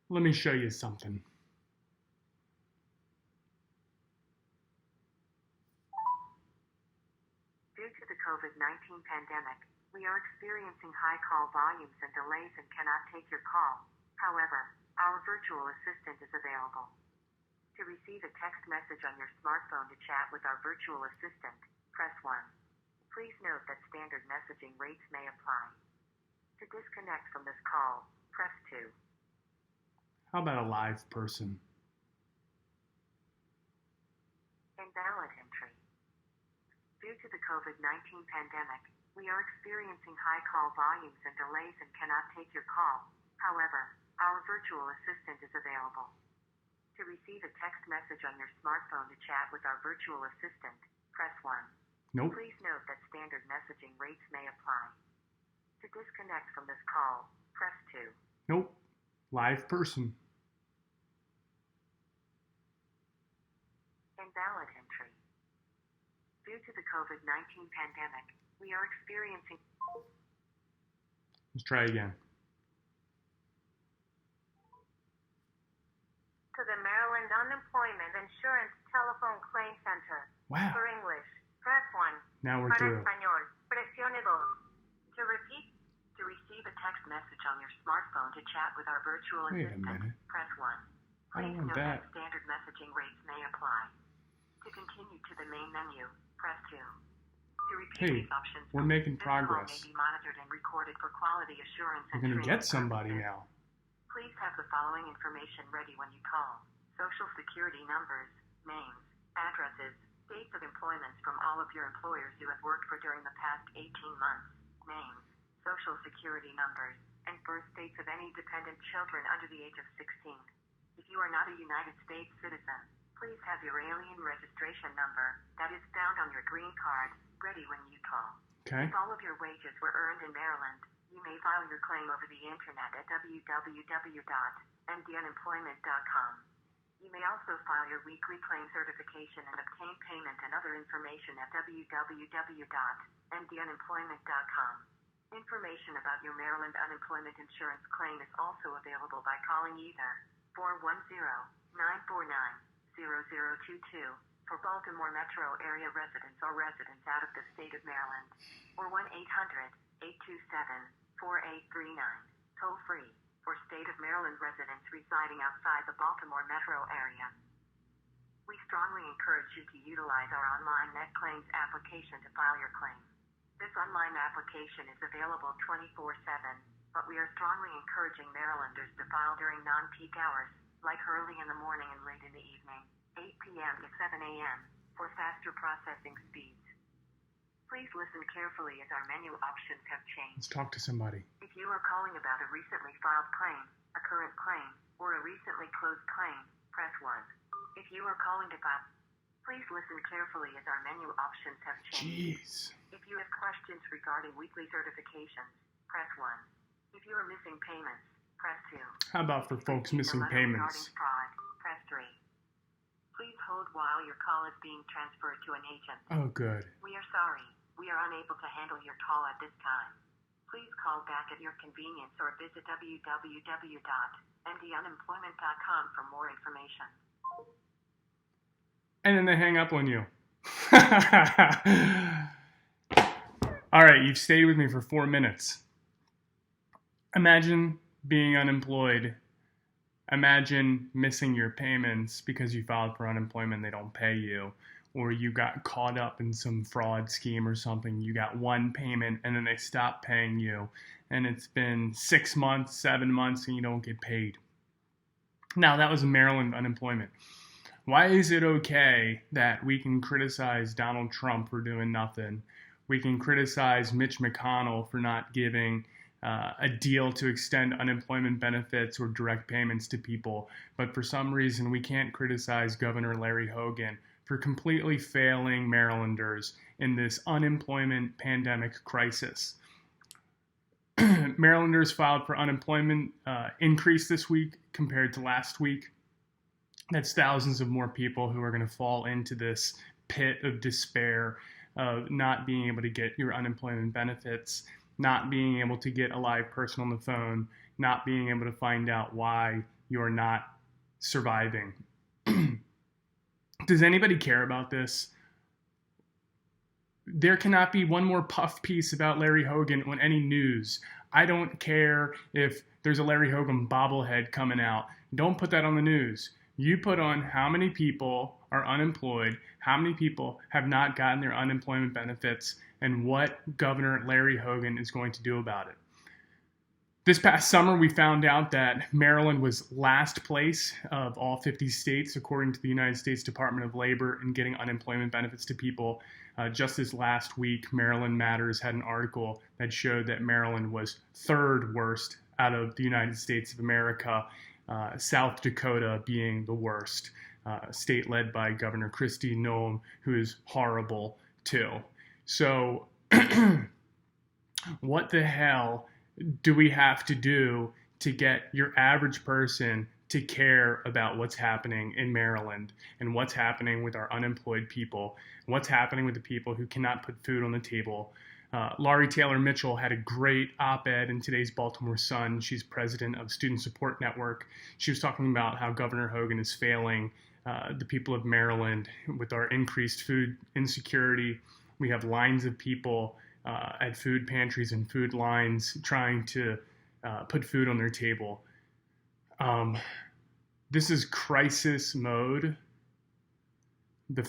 Let me show you something. Due to the COVID-19 pandemic, we are experiencing high call volumes and delays and cannot take your call. However, our virtual assistant is available. To receive a text message on your smartphone to chat with our virtual assistant, press 1. Please note that standard messaging rates may apply. To disconnect from this call, press 2. How about a live person? Invalid entry. Due to the COVID-19 pandemic, we are experiencing high call volumes and delays and cannot take your call. However, our virtual assistant is available. To receive a text message on your smartphone to chat with our virtual assistant, press 1. Nope. Please note that standard messaging rates may apply. To disconnect from this call, press 2. Nope. Live person. Invalid entry. Due to the COVID-19 pandemic, we are experiencing... Let's try again. To the Maryland Unemployment Insurance Telephone Claim Center. Wow. For English, press 1. Now we're Para through. Español, presione 2. To repeat, to receive a text message on your smartphone to chat with our virtual Wait a assistant, minute. press 1. I Please don't want note that. that standard messaging rates may apply. To continue to the main menu, press 2. To repeat Hey, these options, we're making this call progress. may be monitored and recorded for quality assurance We're and gonna training get somebody purposes. now. Please have the following information ready when you call. Social security numbers, names, addresses, dates of employment from all of your employers you have worked for during the past 18 months, names, social security numbers, and birth dates of any dependent children under the age of 16. If you are not a United States citizen, please have your alien registration number, that is found on your green card, ready when you call. Okay. If all of your wages were earned in Maryland, you may file your claim over the internet at www.mdunemployment.com. You may also file your weekly claim certification and obtain payment and other information at www.mdunemployment.com. Information about your Maryland unemployment insurance claim is also available by calling either 410-949-0022 for Baltimore metro area residents or residents out of the state of Maryland, or 1-800-827-4839, toll free, for state of Maryland residents residing outside the Baltimore metro area. We strongly encourage you to utilize our online net claims application to file your claim. This online application is available 24/7, but we are strongly encouraging Marylanders to file during non-peak hours, like early in the morning and late in the evening, 8 p.m. to 7 a.m., for faster processing speeds. Please listen carefully as our menu options have changed. Let's talk to somebody. If you are calling about a recently filed claim, a current claim, or a recently closed claim, press 1. If you are calling to file, please listen carefully as our menu options have changed. Jeez. If you have questions regarding weekly certifications, press 1. If you are missing payments, press 2. How about for folks missing payments? Regarding fraud, press 3. Please hold while your call is being transferred to an agent. Oh, good. We are sorry. We are unable to handle your call at this time. Please call back at your convenience or visit www.mdunemployment.com for more information. And then they hang up on you. All right, you've stayed with me for 4 minutes. Imagine being unemployed. Imagine missing your payments because you filed for unemployment, they don't pay you. Or you got caught up in some fraud scheme or something. You got one payment and then they stop paying you. And it's been 6 months, 7 months, and you don't get paid. Now, that was Maryland unemployment. Why is it okay that we can criticize Donald Trump for doing nothing? We can criticize Mitch McConnell for not giving a deal to extend unemployment benefits or direct payments to people. But for some reason, we can't criticize Governor Larry Hogan for completely failing Marylanders in this unemployment pandemic crisis. Marylanders filed for unemployment increase this week compared to last week. That's thousands of more people who are going to fall into this pit of despair of not being able to get your unemployment benefits, not being able to get a live person on the phone, not being able to find out why you are not surviving. Does anybody care about this? There cannot be one more puff piece about Larry Hogan on any news. I don't care if there's a Larry Hogan bobblehead coming out. Don't put that on the news. You put on how many people are unemployed, how many people have not gotten their unemployment benefits, and what Governor Larry Hogan is going to do about it. This past summer, we found out that Maryland was last place of all 50 states, according to the United States Department of Labor, in getting unemployment benefits to people. Just this last week, Maryland Matters had an article that showed that Maryland was third worst out of the United States of America, South Dakota being the worst, state led by Governor Kristi Noem, who is horrible too. So what the hell do we have to do to get your average person to care about what's happening in Maryland and what's happening with our unemployed people, what's happening with the people who cannot put food on the table? Laurie Taylor Mitchell had a great op-ed in today's Baltimore Sun. She's president of Student Support Network. She was talking about how Governor Hogan is failing the people of Maryland with our increased food insecurity. We have lines of people at food pantries and food lines trying to put food on their table. This is crisis mode.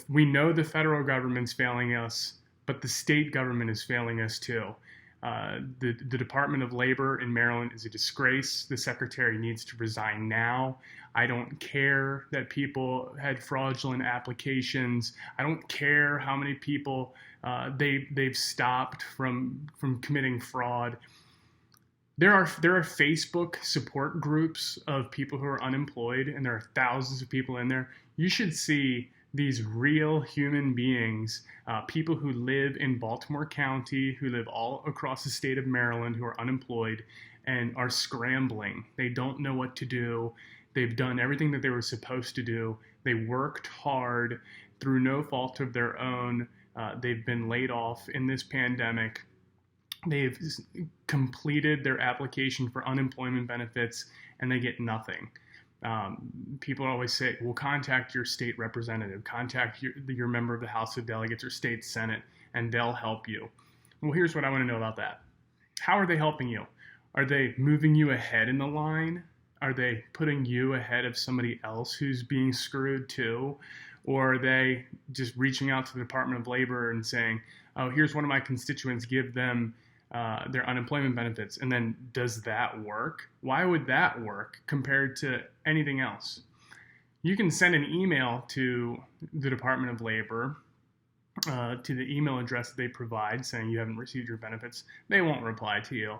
We know the federal government's failing us, but the state government is failing us too. The Department of Labor in Maryland is a disgrace. The secretary needs to resign now. I don't care that people had fraudulent applications. I don't care how many people they've stopped from committing fraud. There are Facebook support groups of people who are unemployed, and there are thousands of people in there. You should see these real human beings, people who live in Baltimore County, who live all across the state of Maryland, who are unemployed and are scrambling. They don't know what to do. They've done everything that they were supposed to do. They worked hard through no fault of their own. They've been laid off in this pandemic. They've completed their application for unemployment benefits, and they get nothing. People always say, well, contact your state representative, contact your member of the House of Delegates or state Senate, and they'll help you. Well, here's what I want to know about that. How are they helping you? Are they moving you ahead in the line? Are they putting you ahead of somebody else who's being screwed too? Or are they just reaching out to the Department of Labor and saying, oh, here's one of my constituents, give them their unemployment benefits? And then does that work? Why would that work compared to anything else? You can send an email to the Department of Labor, to the email address that they provide, saying you haven't received your benefits. They won't reply to you.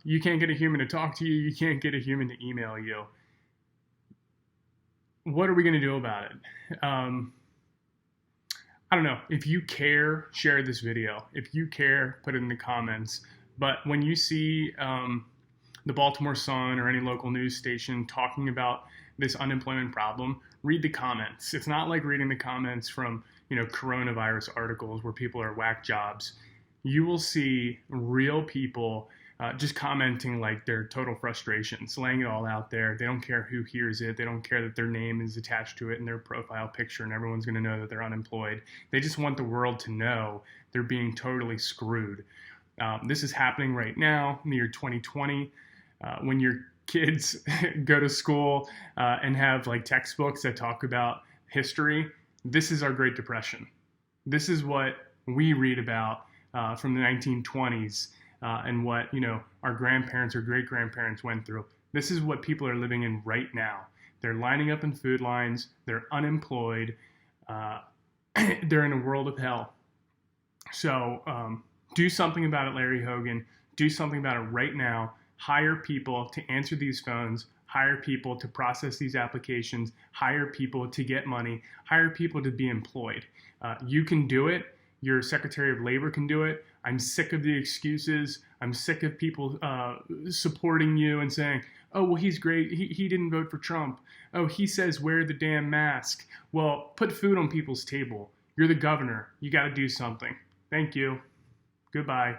You can't get a human to talk to you. You can't get a human to email you. What are we going to do about it? I don't know. If you care, share this video. If you care, put it in the comments. But when you see the Baltimore Sun or any local news station talking about this unemployment problem, read the comments. It's not like reading the comments from, coronavirus articles where people are whack jobs. You will see real people just commenting like their total frustrations, laying it all out there. They don't care who hears it. They don't care that their name is attached to it in their profile picture and everyone's going to know that they're unemployed. They just want the world to know they're being totally screwed. This is happening right now in the year 2020 when your kids go to school and have like textbooks that talk about history. This is our Great Depression. This is what we read about from the 1920s. And what, our grandparents or great-grandparents went through. This is what people are living in right now. They're lining up in food lines. They're unemployed. They're in a world of hell. So do something about it, Larry Hogan. Do something about it right now. Hire people to answer these phones. Hire people to process these applications. Hire people to get money. Hire people to be employed. You can do it. Your Secretary of Labor can do it. I'm sick of the excuses. I'm sick of people supporting you and saying, oh, well, he's great. He didn't vote for Trump. Oh, he says wear the damn mask. Well, put food on people's table. You're the governor. You got to do something. Thank you. Goodbye.